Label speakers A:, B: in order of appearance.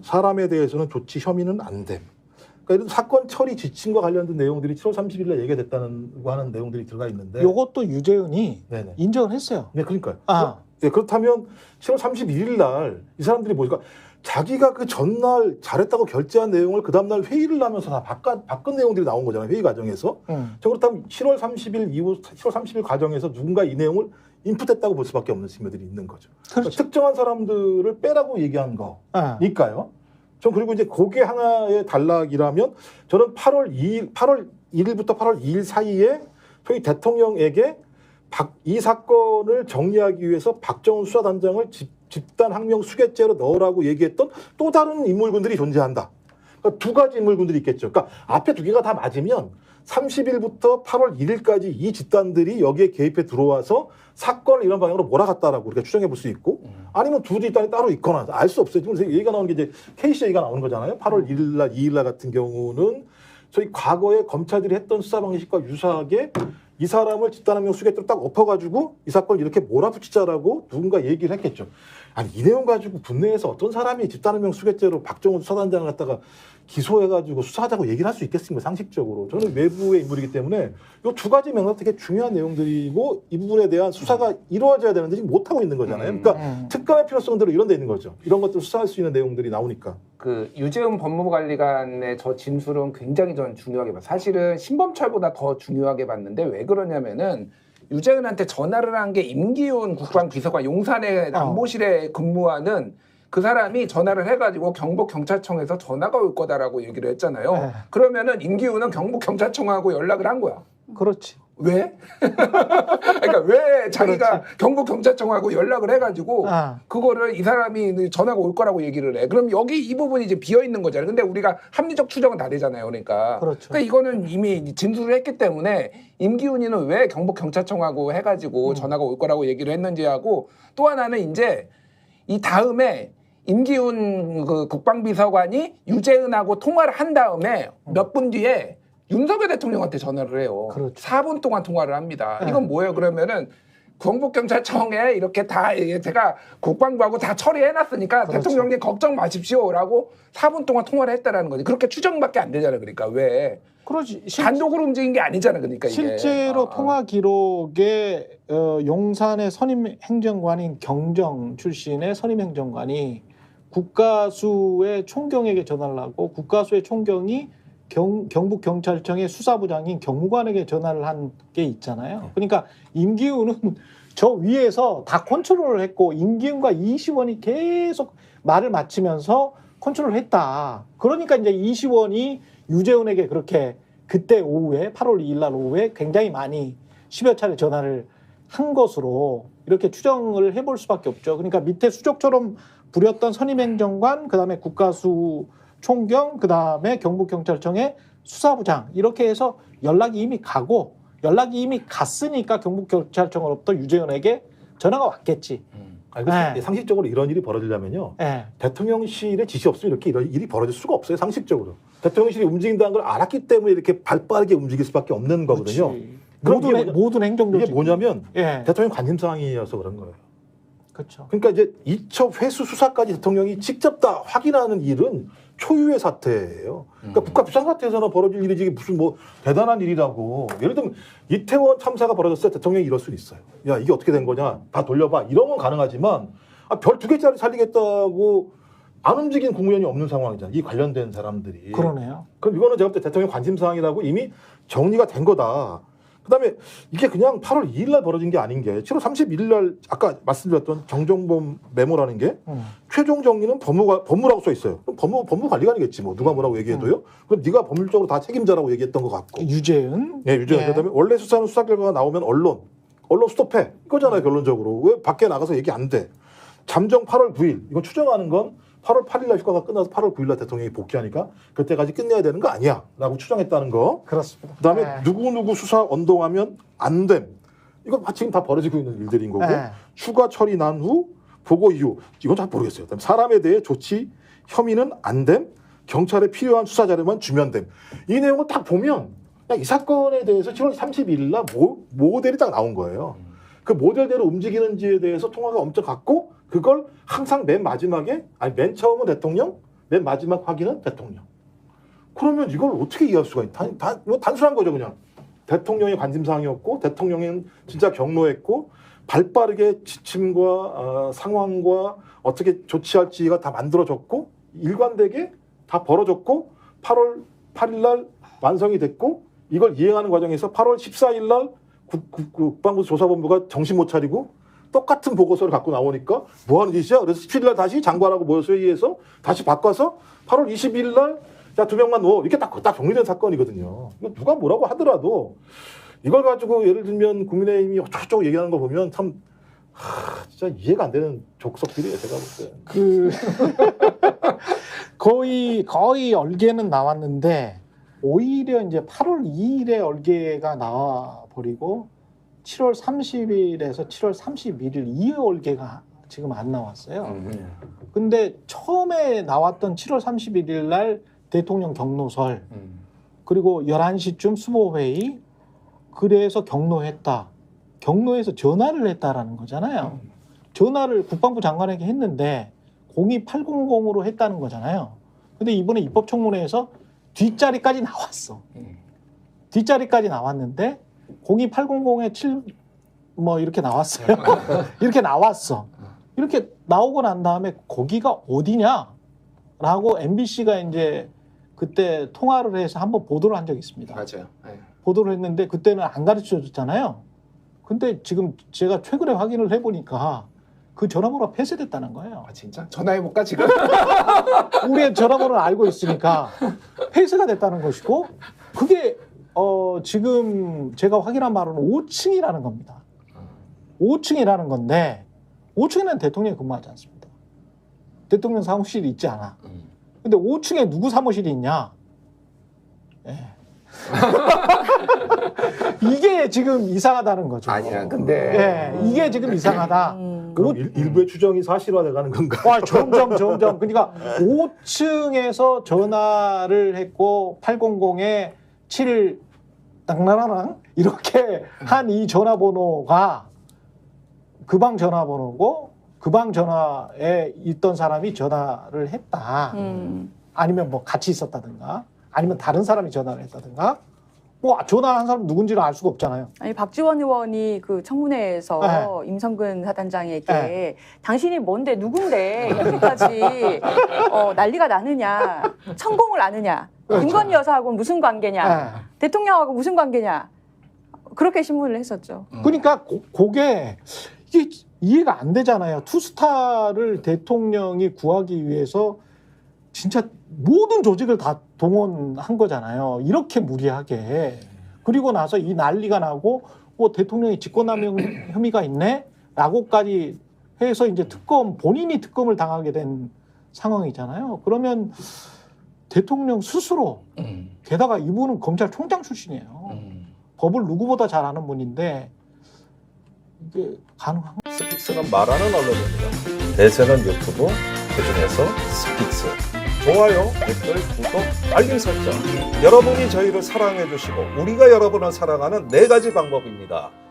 A: 사람에 대해서는 조치 혐의는 안 됨. 그러니까 이런 사건 처리 지침과 관련된 내용들이 7월 30일 날 얘기가 됐다는 하는 내용들이 들어가 있는데
B: 이것도 유재은이
A: 네네.
B: 인정을 했어요.
A: 네, 그러니까요.
B: 아.
A: 네, 그렇다면 7월 31일 날 이 사람들이 뭐니까 자기가 그 전날 잘했다고 결재한 내용을 그 다음날 회의를 하면서 다 바꾼 내용들이 나온 거잖아요. 회의 과정에서. 저 그렇다면 7월 30일 이후 7월 30일 과정에서 누군가 이 내용을 인풋했다고 볼 수밖에 없는 측면들이 있는 거죠. 그러니까 특정한 사람들을 빼라고 얘기한 거니까요. 전 그리고 이제 그게 하나의 단락이라면 저는 8월 1일부터 8월 2일 사이에 소위 대통령에게 이 사건을 정리하기 위해서 박정훈 수사단장을 집단 항명 수괴죄로 넣으라고 얘기했던 또 다른 인물군들이 존재한다. 그러니까 두 가지 인물군들이 있겠죠. 그러니까 앞에 두 개가 다 맞으면 30일부터 8월 1일까지 이 집단들이 여기에 개입해 들어와서 사건을 이런 방향으로 몰아갔다라고 우리가 추정해 볼 수 있고 아니면 두 집단이 따로 있거나 알 수 없어요. 지금 얘기가 나오는 게 이제 케이스 얘기가 나오는 거잖아요. 8월 1일날, 2일날 같은 경우는 저희 과거에 검찰들이 했던 수사 방식과 유사하게 이 사람을 집단항명 수괴죄로 딱 엎어가지고 이 사건을 이렇게 몰아붙이자라고 누군가 얘기를 했겠죠. 아니 이 내용 가지고 국내에서 어떤 사람이 집단항명 수괴죄로 박정훈 수사단장을 갖다가 기소해가지고 수사하자고 얘기를 할 수 있겠습니까? 상식적으로. 저는 외부의 인물이기 때문에 이 두 가지 맥락 되게 중요한 내용들이고 이 부분에 대한 수사가 이루어져야 되는데 지금 못하고 있는 거잖아요. 그러니까 특감의 필요성대로 이런 데 있는 거죠. 이런 것들 수사할 수 있는 내용들이 나오니까.
C: 그 유재은 법무관리관의 저 진술은 굉장히 저는 중요하게 봐요. 사실은 신범철보다 더 중요하게 봤는데 왜 그러냐면은 유재은한테 전화를 한 게 임기훈 국방비서관 용산의 안보실에 근무하는 그 사람이 전화를 해가지고 경북경찰청에서 전화가 올 거다라고 얘기를 했잖아요. 그러면은 임기훈은 경북경찰청하고 연락을 한 거야.
B: 그렇지.
C: 왜? 그러니까 왜 자기가
B: 그렇지.
C: 경북경찰청하고 연락을 해가지고 그거를 이 사람이 전화가 올 거라고 얘기를 해. 그럼 여기 이 부분이 이제 비어 있는 거잖아요. 근데 우리가 합리적 추정은 다 되잖아요. 그러니까.
B: 그렇죠.
C: 그러니까 이거는 이미 진술을 했기 때문에 임기훈이는 왜 경북경찰청하고 해가지고 전화가 올 거라고 얘기를 했는지 하고 또 하나는 이제 이 다음에 임기훈 그 국방비서관이 유재은하고 통화를 한 다음에 몇 분 뒤에 윤석열 대통령한테 전화를 해요.
B: 그렇죠.
C: 4분 동안 통화를 합니다. 이건 뭐예요? 그러면은 경북경찰청에 이렇게 다 제가 국방부하고 다 처리해놨으니까
B: 그렇죠.
C: 대통령님 걱정 마십시오라고 4분 동안 통화를 했다라는 거지. 그렇게 추정밖에 안 되잖아요. 그러니까 왜?
B: 그렇지.
C: 단독으로 움직인 게 아니잖아. 그러니까 이게.
B: 실제로 통화 기록에 용산의 선임 행정관인 경정 출신의 선임 행정관이 국가수의 총경에게 전화를 하고 국가수의 총경이 경북경찰청의 수사부장인 경무관에게 전화를 한 게 있잖아요. 그러니까 임기훈은 저 위에서 다 컨트롤을 했고 임기훈과 이시원이 계속 말을 맞추면서 컨트롤을 했다. 그러니까 이제 이시원이 유재훈에게 그렇게 그때 오후에 8월 2일 날 오후에 굉장히 많이 10여 차례 전화를 한 것으로 이렇게 추정을 해볼 수밖에 없죠. 그러니까 밑에 수족처럼 부렸던 선임행정관, 그다음에 국가수 총경, 그다음에 경북경찰청의 수사부장 이렇게 해서 연락이 이미 가고 연락이 이미 갔으니까 경북경찰청으로부터 유재현에게 전화가 왔겠지.
A: 상식적으로 이런 일이 벌어지려면요. 대통령실의 지시 없으면 이렇게 이런 일이 벌어질 수가 없어요. 상식적으로. 대통령실이 움직인다는 걸 알았기 때문에 이렇게 발빠르게 움직일 수밖에 없는 거거든요.
B: 모든 행정조직.
A: 이게 뭐냐면 대통령 관심사항이어서 그런 거예요.
B: 그렇죠.
A: 그러니까 이제 이첩 회수 수사까지 대통령이 직접 다 확인하는 일은 초유의 사태예요. 그러니까 북한 비상사태에서는 벌어질 일이지 무슨 뭐 대단한 일이라고. 예를 들면 이태원 참사가 벌어졌을 때 대통령이 이럴 수는 있어요. 야 이게 어떻게 된 거냐 다 돌려봐 이런 건 가능하지만 별 2개짜리 살리겠다고 안 움직인 국무위원이 없는 상황이잖아요. 이 관련된 사람들이.
B: 그러네요.
A: 그럼 이거는 제가 볼 때 대통령 관심사항이라고 이미 정리가 된 거다. 그다음에 이게 그냥 8월 2일 날 벌어진 게 아닌 게 7월 31일 날 아까 말씀드렸던 정종범 메모라는 게 최종 정리는 법무라고 써 있어요. 그럼 법무관리관이겠지 뭐 누가 뭐라고 얘기해도요. 그럼 네가 법률적으로 다 책임자라고 얘기했던 것 같고.
B: 유재은.
A: 네, 유재은. 그다음에 원래 수사는 수사 결과가 나오면 언론 스톱해 이거잖아요. 결론적으로 왜 밖에 나가서 얘기 안 돼. 잠정 8월 9일 이건 추정하는 건 8월 8일 날 휴가가 끝나서 8월 9일 날 대통령이 복귀하니까 그때까지 끝내야 되는 거 아니야 라고 추정했다는 거.
B: 그렇습니다.
A: 그다음에 누구 수사 언동하면 안 됨. 이건 지금 다 벌어지고 있는 일들인 거고 추가 처리 난 후 보고 이후 이건 잘 모르겠어요. 그다음에 사람에 대해 조치 혐의는 안 됨. 경찰에 필요한 수사 자료만 주면 됨. 이 내용을 딱 보면 이 사건에 대해서 7월 31일 날 모델이 딱 나온 거예요. 그 모델대로 움직이는지에 대해서 통화가 엄청 갔고 그걸 항상 맨 마지막에 맨 처음은 대통령 맨 마지막 확인은 대통령. 그러면 이걸 어떻게 이해할 수가 있다? 뭐 단순한 거죠, 그냥. 대통령의 관심사항이었고 대통령은 진짜 경로했고 발빠르게 지침과 상황과 어떻게 조치할지가 다 만들어졌고 일관되게 다 벌어졌고 8월 8일 날 완성이 됐고 이걸 이행하는 과정에서 8월 14일 날 국방부 조사본부가 정신 못 차리고 똑같은 보고서를 갖고 나오니까 뭐 하는 짓이야? 그래서 17일 날 다시 장관하고 모여서 회의해서 다시 바꿔서 8월 22일 날 자, 2명만 넣어. 이렇게 딱 정리된 사건이거든요. 이거 누가 뭐라고 하더라도 이걸 가지고 예를 들면 국민의힘이 어쩌고저쩌고 얘기하는 거 보면 참 진짜 이해가 안 되는 족속들이에요. 제가 볼 때.
B: 거의 얼개는 나왔는데 오히려 이제 8월 2일에 얼개가 나와 버리고 7월 30일에서 7월 31일 이 얼개가 지금 안 나왔어요. 근데 처음에 나왔던 7월 31일 날 대통령 경로설 그리고 11시쯤 수보회의 그래서 경로했다. 경로에서 전화를 했다라는 거잖아요. 전화를 국방부 장관에게 했는데 02800으로 했다는 거잖아요. 근데 이번에 입법청문회에서 뒷자리까지 나왔어. 뒷자리까지 나왔는데 02800에 7 뭐 이렇게 나왔어요. 이렇게 나왔어. 이렇게 나오고 난 다음에 거기가 어디냐라고 MBC가 이제 그때 통화를 해서 한번 보도를 한 적이 있습니다.
C: 맞아요. 네. 보도를
B: 했는데 그때는 안 가르쳐 줬잖아요. 근데 지금 제가 최근에 확인을 해보니까 그 전화번호가 폐쇄됐다는 거예요.
C: 아 진짜? 전화해볼까 지금?
B: 우리의 전화번호를 알고 있으니까 폐쇄가 됐다는 것이고 그게 지금 제가 확인한 바로는 5층이라는 겁니다. 5층이라는 건데 5층에는 대통령이 근무하지 않습니다. 대통령 사무실이 있지 않아. 근데 5층에 누구 사무실이 있냐? 예. 이게 지금 이상하다는 거죠.
C: 아니야, 근데
B: 예, 이게 지금 이상하다.
A: 그럼 일부의 추정이 사실화돼가는 건가?
B: 와, 점점. 그러니까 5층에서 전화를 했고 800에 7 땅나라랑 이렇게 한 이 전화번호가 그 방 전화번호고 그 방 전화에 있던 사람이 전화를 했다. 아니면 뭐 같이 있었다든가 아니면 다른 사람이 전화를 했다든가 뭐 전화한 사람 누군지를 알 수가 없잖아요.
D: 아니 박지원 의원이 그 청문회에서
B: 네.
D: 임성근 사단장에게
B: 네.
D: 당신이 뭔데 누군데 이렇게까지 난리가 나느냐 천공을 아느냐
B: 그렇죠.
D: 김건희 여사하고는 무슨 관계냐
B: 네.
D: 대통령하고 무슨 관계냐 그렇게 신문을 했었죠.
B: 그러니까 그게 이게 이해가 안 되잖아요. 투스타를 대통령이 구하기 위해서 진짜 모든 조직을 다 동원한 거잖아요. 이렇게 무리하게. 그리고 나서 이 난리가 나고 대통령이 직권남용 혐의가 있네? 라고까지 해서 이제 본인이 특검을 당하게 된 상황이잖아요. 그러면 대통령 스스로 게다가 이분은 검찰총장 출신이에요. 법을 누구보다 잘 아는 분인데 이게 가능한
E: 스픽스는 말하는 언론입니다. 대세는 유튜브, 그중에서 스픽스. 좋아요, 댓글, 구독, 알림 설정. 여러분이 저희를 사랑해 주시고 우리가 여러분을 사랑하는 4가지 방법입니다.